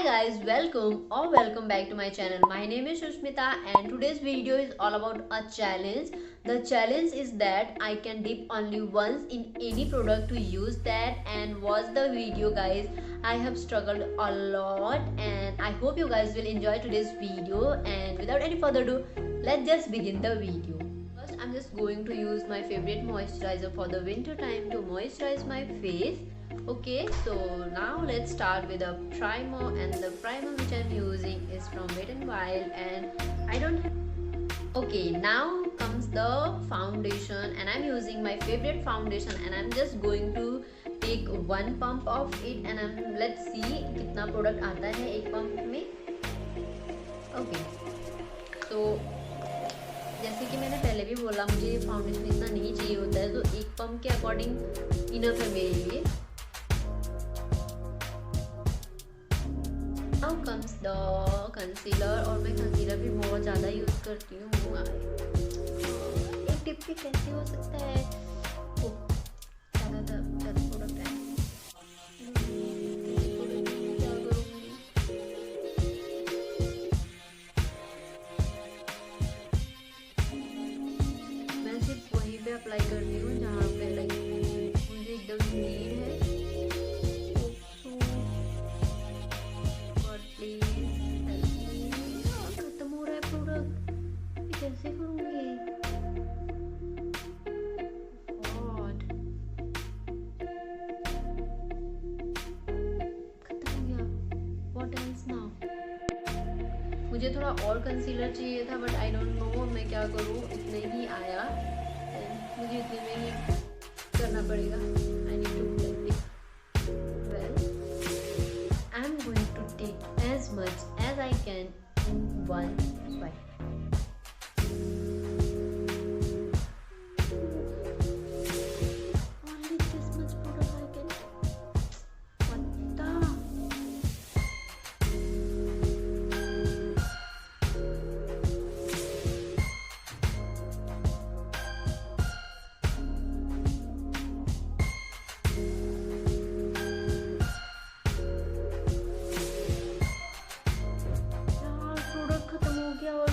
guys, welcome back to my channel. My name is Sushmita and today's video is all about a challenge. The challenge is that I can dip only once in any product to use that and watch the video guys. I have struggled a lot and I hope you guys will enjoy today's video, and without any further ado, let's just begin the video. First, I'm just going to use my favorite moisturizer for the winter time to moisturize my face. Okay, so now let's start with a primer, and the primer which I'm using is from Wet n Wild, and I don't have. Okay, now comes the foundation, and I'm using my favorite foundation, and I'm just going to take one pump of it, and let's see कितना product आता है एक pump में. Okay, so जैसे कि मैंने पहले भी बोला, मुझे फाउंडेशन इतना नहीं चाहिए होता है, तो एक पंप के अकॉर्डिंग इनफ है मेरे लिए. Now comes the concealer, और मैं कंसीलर भी बहुत ज़्यादा यूज़ करती हूँ. एक टिप भी कैसे हो सकता है, ज़्यादा प्रोडक्ट है. मैं सिर्फ वहीं पे अप्लाई करती हूँ जहाँ पे लाइक मुझे एकदम नीड है. खत्म हो रहा है प्रोडक्ट, कैसे करूँगी. खत्म हो गया. What else now? मुझे थोड़ा और कंसीलर चाहिए था, बट आई डोंट नो मैं क्या करूँ. इतने ही आया, मुझे इतने में ही करना पड़ेगा. I need to blend it well. I am going to take as much as I can in one swipe. Only this much product I can. What the? और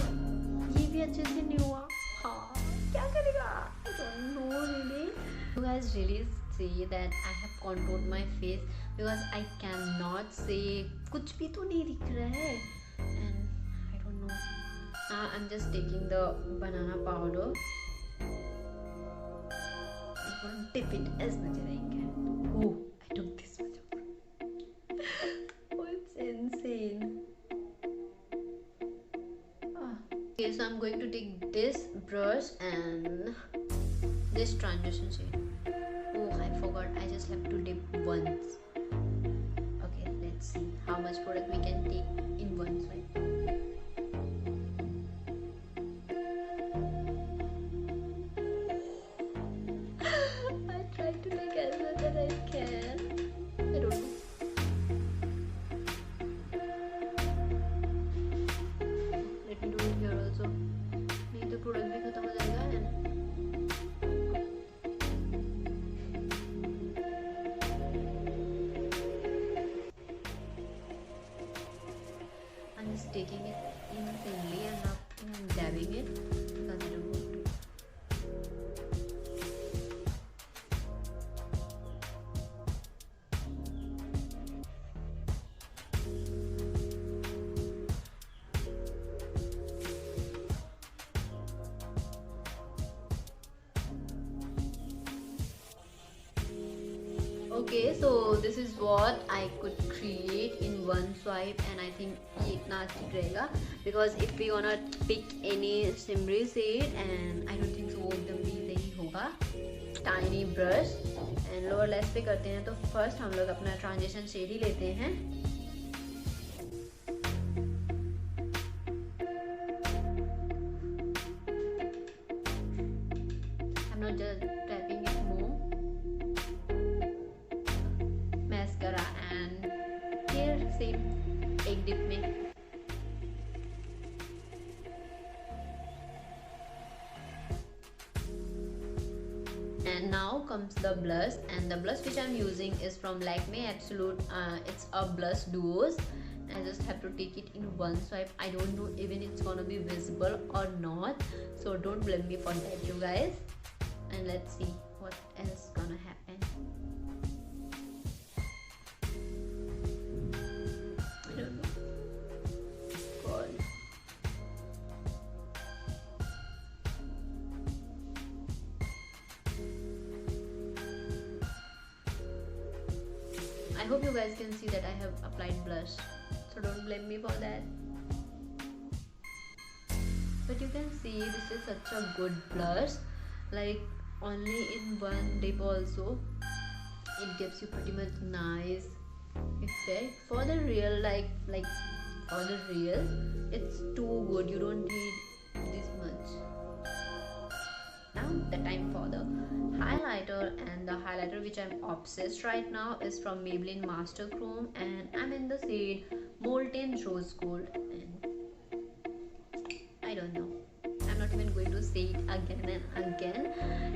ये भी अच्छे से नहीं हुआ. हाँ, क्या करेगा? I don't know really. You guys really say that I have contoured my face because I cannot say कुछ भी तो नहीं दिख रहा है, and I don't know. I'm just taking the banana powder. I'm going to dip it as much as I can. Oh, I took this much of it. Oh, it's insane. Okay, so I'm going to take this brush and this transition shade. Oh, I forgot, I just have to dip once. Okay, let's see how much product we can take in one swipe. I try to take as much as I can. I don't know. नहीं तो product भी खत्म हो जाएगा. I'm just taking it in thinly and not dabbing it because I don't want to. Okay, so this is what I could create in one swipe, and I think ये इतना अच्छा रहेगा because if we wanna pick any shimmery shade, and I don't think so वो एकदम भी सही होगा. Tiny brush and lower lash पे करते हैं, तो first हम लोग अपना transition shade ही लेते हैं. I'm not just tapping it more. Mascara and here same एक dip में. And now comes the blush, and the blush which I'm using is from Lakme Absolute. It's a blush duos, I just have to take it in one swipe. I don't know even it's gonna be visible or not, so don't blame me for that, you guys. And let's see what else gonna happen. I don't know. God. I hope you guys can see that I have applied blush, so don't blame me for that. But you can see this is such a good blush, like only in one dip also it gives you pretty much nice effect. For the real, like for the real, it's too good. You don't need this much. Now the time for the highlighter, and the highlighter which I'm obsessed right now is from Maybelline Master Chrome, and I'm in the shade Molten Rose Gold. And I don't know, I'm not even going to say it again and again.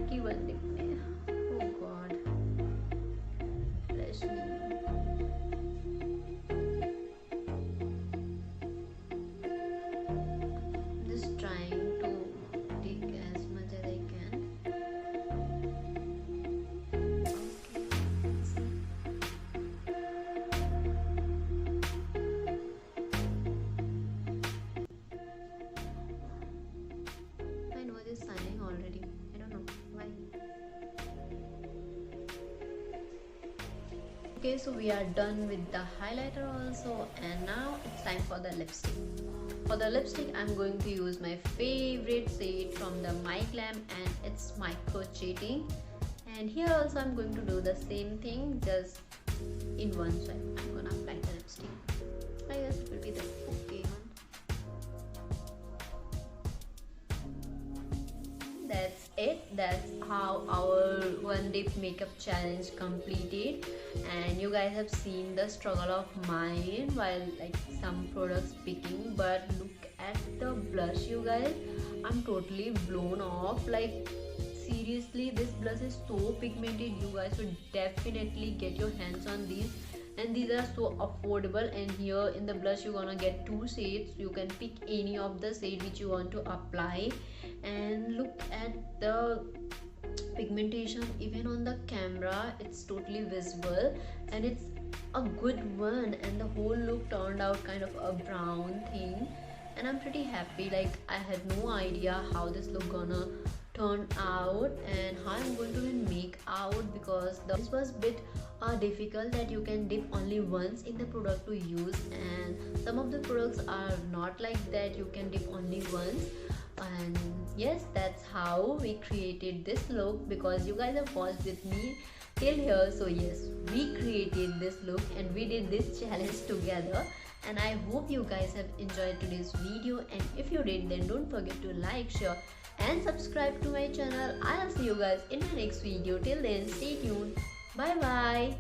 Keep on thinking. Oh God, bless me. Just trying to take as much as I can. Signing already. I don't know why. Okay, so we are done with the highlighter also, and now it's time for the lipstick. For the lipstick, I'm going to use my favorite shade from the My Glam, and it's Micro Cheating. And here also I'm going to do the same thing, just in one swipe. I'm gonna apply the lipstick. I guess it will be the okay one. That's it. That's how our one dip makeup challenge completed, and you guys have seen the struggle of mine while like some products picking. But look at the blush, you guys. I'm totally blown off. Like seriously, this blush is so pigmented. You guys should definitely get your hands on these, and these are so affordable. And here in the blush you're gonna get two shades. You can pick any of the shade which you want to apply. And look at the pigmentation, even on the camera it's totally visible, and it's a good one. And the whole look turned out kind of a brown thing, and I'm pretty happy. Like I had no idea how this look gonna turn out and how I'm going to even make out, because this was bit difficult that you can dip only once in the product to use, and some of the products are not like that, you can dip only once. And yes, that's how we created this look, because you guys have watched with me till here. So yes, we created this look and we did this challenge together, and I hope you guys have enjoyed today's video. And if you did, then don't forget to like, share and subscribe to my channel. I'll see you guys in my next video. Till then, stay tuned. Bye bye.